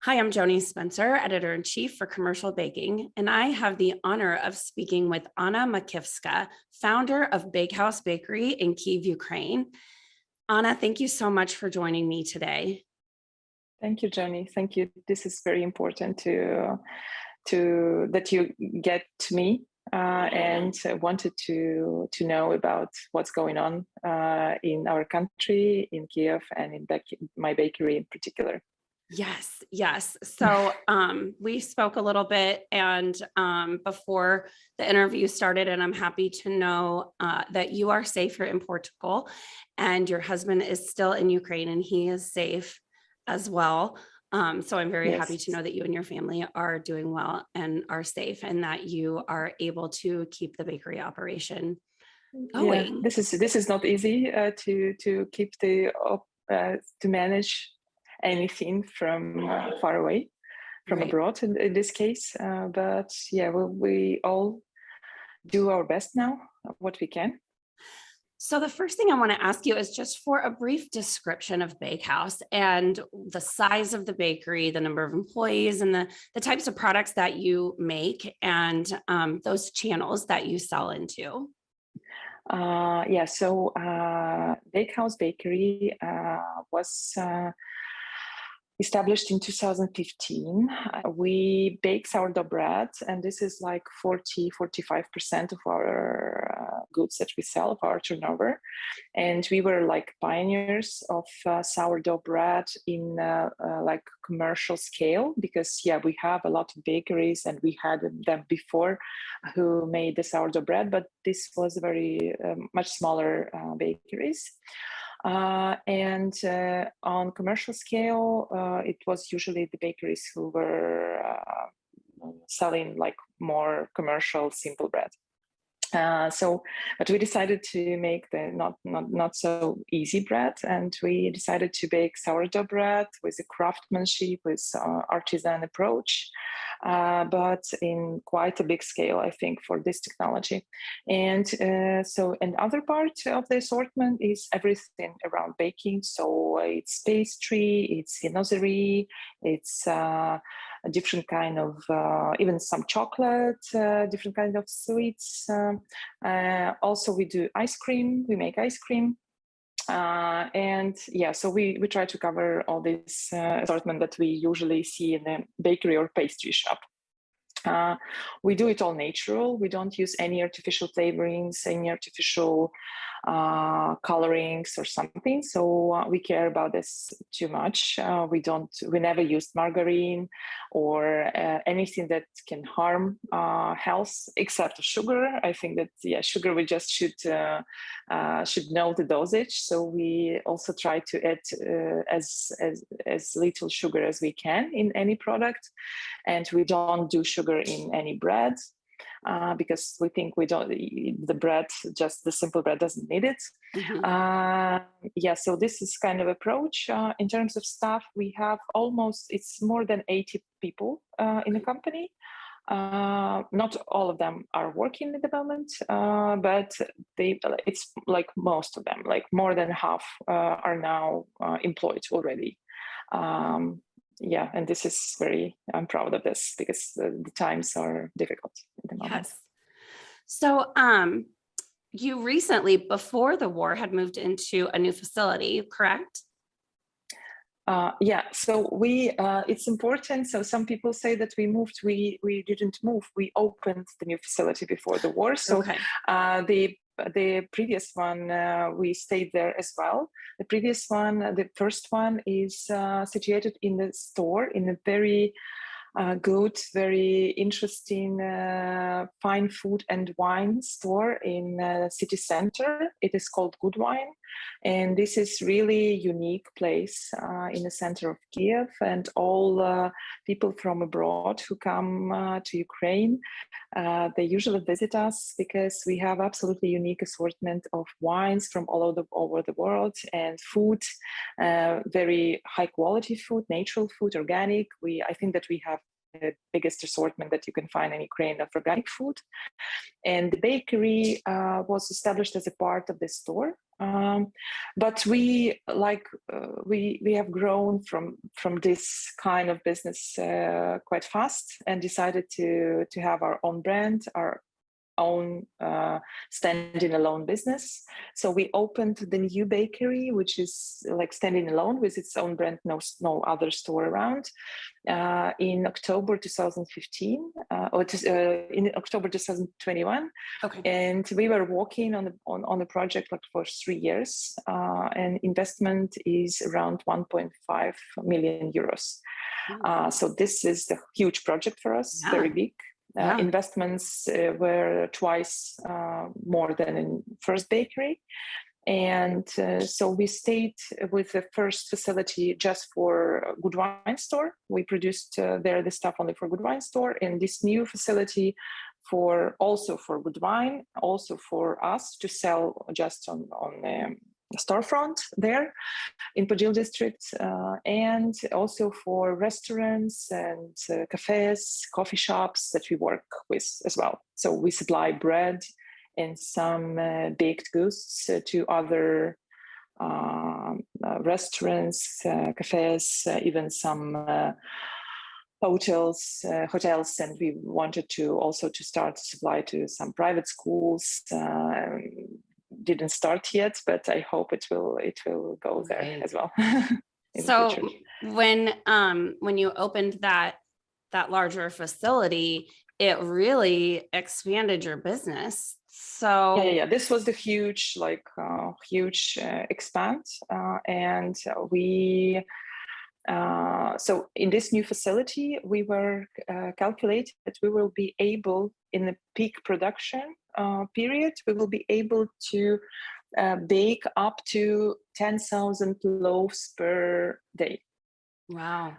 Hi, I'm Joni Spencer, editor-in-chief for Commercial Baking, and I have the honor of speaking with Anna Makievska, founder of Bakehouse Bakery in Kyiv, Ukraine. Anna, thank you so much for joining me today. Thank you, Joni. Thank you. This is very important to that you get to me and wanted to know about what's going on in our country, in Kiev, and in my bakery in particular. Yes, yes. So we spoke a little bit and before the interview started, and I'm happy to know that you are safe in Portugal and your husband is still in Ukraine and he is safe as well. So I'm very happy to Yes. know that you and your family are doing well and are safe and that you are able to keep the bakery operation Yeah, going. this is not easy to keep to manage anything from far away, from Right. abroad in this case. But yeah, we all do our best now, what we can. So the first thing I want to ask you is just for a brief description of Bakehouse and the size of the bakery, the number of employees, and the types of products that you make and those channels that you sell into. Yeah, so Bakehouse Bakery was established in 2015. We bake sourdough bread, and this is like 45% of our goods that we sell, of our turnover. And we were like pioneers of sourdough bread in like commercial scale, because yeah, we have a lot of bakeries and we had them before who made the sourdough bread, but this was very much smaller bakeries. And on commercial scale, it was usually the bakeries who were selling like more commercial simple bread. But we decided to make the not so easy bread, and we decided to bake sourdough bread with a craftsmanship, with artisan approach, but in quite a big scale, I think, for this technology. And another part of the assortment is everything around baking. So it's pastry, it's nursery, it's a different kind of even some chocolate, different kind of sweets. Also, we do ice cream. We make ice cream. And yeah, so we try to cover all this assortment that we usually see in a bakery or pastry shop. We do it all natural. We don't use any artificial flavorings, any artificial colorings or something. So we care about this too much. We never used margarine or anything that can harm health, except sugar. I think that sugar we just should know the dosage. So we also try to add as little sugar as we can in any product, and we don't do sugar in any bread because we think the simple bread doesn't need it. So this is kind of approach. In terms of staff, we have it's more than 80 people in the company. Not all of them are working at the moment, but it's like most of them, like more than half are now employed already. And I'm proud of this because the times are difficult at the moment. Yes. So you recently, before the war, had moved into a new facility, correct? So it's important. So some people say that we moved. We didn't move. We opened the new facility before the war. So Okay. The previous one, we stayed there as well. The first one is situated in the store in a very good, very interesting fine food and wine store in city center. It is called Good Wine, and this is really unique place in the center of Kiev. And all people from abroad who come to Ukraine, they usually visit us because we have absolutely unique assortment of wines from all over the world, and food, very high quality food, natural food, organic. I think that we have the biggest assortment that you can find in Ukraine of organic food. And the bakery was established as a part of the store. But we have grown from this kind of business quite fast, and decided to have our own brand, our own standing alone business. So we opened the new bakery, which is like standing alone with its own brand, no other store around, in October 2015 in October 2021. Okay. And we were working on the project like for 3 years, and investment is around 1.5 million euros. So this is a huge project for us, very big. Investments were twice more than in first bakery. And so we stayed with the first facility just for Good Wine Store. We produced there the stuff only for Good Wine Store, and this new facility also for Good Wine, also for us to sell just on storefront there in Podil district, and also for restaurants and cafes, coffee shops that we work with as well. So we supply bread and some baked goods to other restaurants, cafes, even some hotels, and we wanted to also to start to supply to some private schools. Didn't start yet, but I hope it will go there as well. So when you opened that larger facility, it really expanded your business. So yeah, this was the huge expand, and we so in this new facility we were calculated that we will be able, in the peak production period, we will be able to bake up to 10,000 loaves per day. Wow.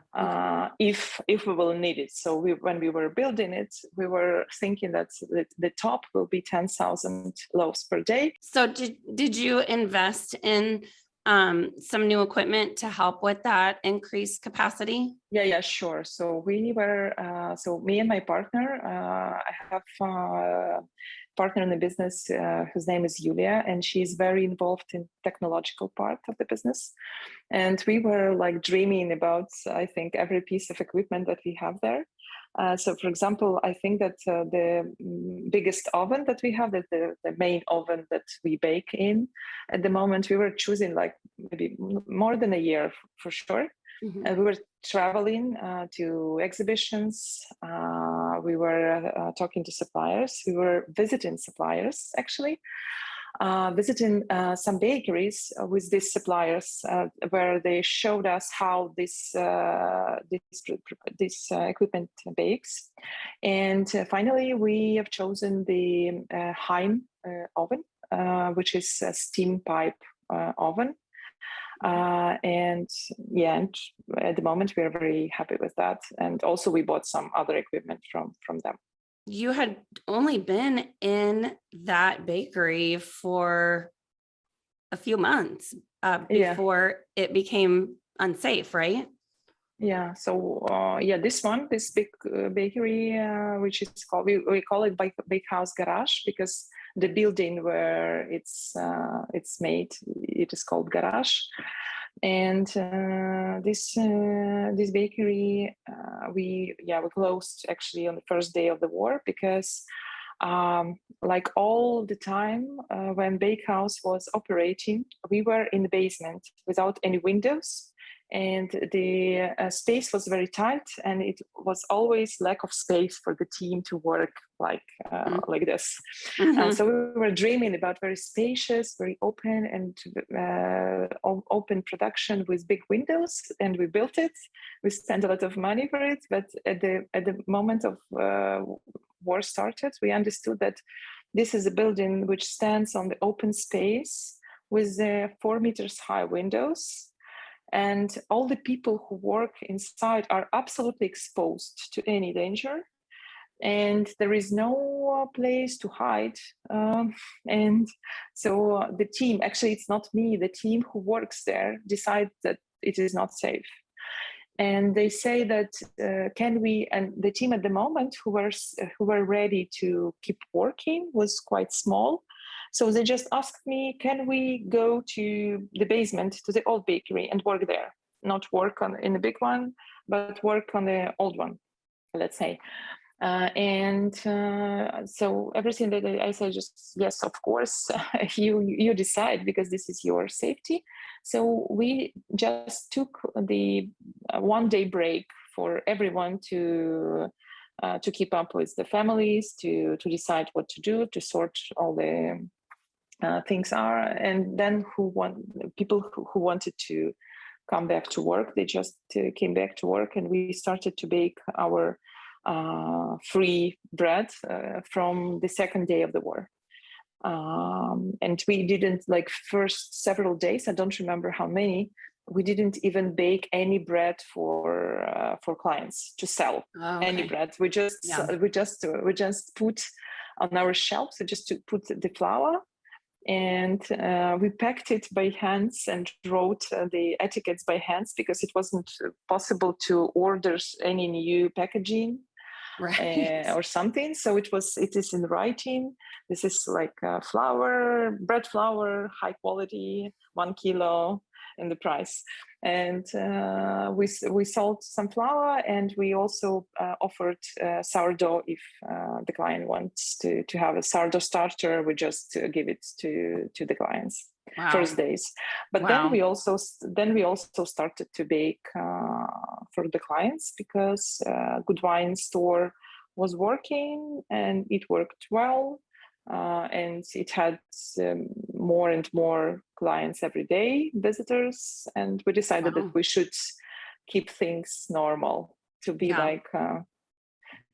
If we will need it. So when we were building it, we were thinking that the top will be 10,000 loaves per day. So did you invest in some new equipment to help with that increased capacity? Yeah, sure. So we were, so me and my partner, I have a partner in the business whose name is Julia, and she's very involved in technological part of the business. And we were like dreaming about, I think, every piece of equipment that we have there. So for example, I think that the biggest oven that we have, the main oven that we bake in at the moment, we were choosing like maybe more than a year for sure. Mm-hmm. We were traveling to exhibitions. We were talking to suppliers. We were visiting suppliers, actually. Visiting some bakeries with these suppliers, where they showed us how this equipment bakes. And finally, we have chosen the Heim oven, which is a steam pipe oven. And at the moment we are very happy with that. And also we bought some other equipment from them. You had only been in that bakery for a few months before it became unsafe, right? Yeah. So this big bakery, which is called, we call it Bakehouse Garage, because the building where it's made, it is called Garage. And this bakery, we closed actually on the first day of the war, because like all the time when Bakehouse was operating, we were in the basement without any windows. And the space was very tight, and it was always lack of space for the team to work like this. Mm-hmm. So we were dreaming about very spacious, very open, and open production with big windows, and we built it. We spent a lot of money for it, but at the moment of war started, we understood that this is a building which stands on the open space with 4 meters high windows. And all the people who work inside are absolutely exposed to any danger. And there is no place to hide. And so the team, actually it's not me, the team who works there decides that it is not safe. and they say that can we, and the team at the moment who were ready to keep working was quite small, so they just asked me, can we go to the basement, to the old bakery, and work there, not work in the big one, but work on the old one, let's say. So everything that I said, just yes, of course, you decide, because this is your safety. So we just took the 1-day break for everyone to keep up with the families, to decide what to do, to sort all the things are, and then people who wanted to come back to work, they just came back to work, and we started to bake our free bread from the second day of the war. And we didn't, like, first several days, I don't remember how many, we didn't even bake any bread for clients to sell. Any bread. We just put on our shelves, just to put the flour, and we packed it by hands and wrote the etiquettes by hands, because it wasn't possible to order any new packaging. Right. Or something. So it is in writing. This is like flour, bread flour, high quality, 1 kilo in the price. And we sold some flour, and we also offered sourdough. If the client wants to have a sourdough starter, we just give it to the clients. Wow. First days. But Wow. then we also started to bake for the clients, because Good Wine store was working, and it worked well, and it had more and more clients every day, visitors, and we decided that we should keep things normal, to be like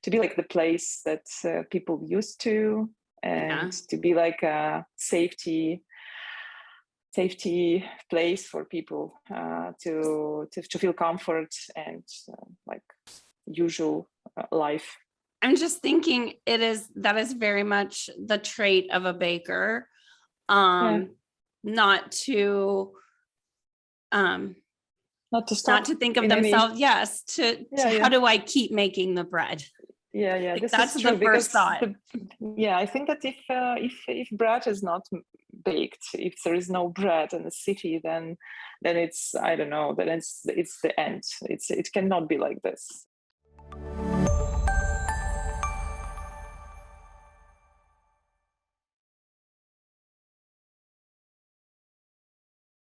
the place that people used to, and to be like a safety place for people to feel comfort and like usual life. I'm just thinking that is very much the trait of a baker, not to think of themselves. How do I keep making the bread? That's the first thought. I think that if bread is not baked, if there is no bread in the city, then it's, I don't know, then it's the end. It cannot be like this.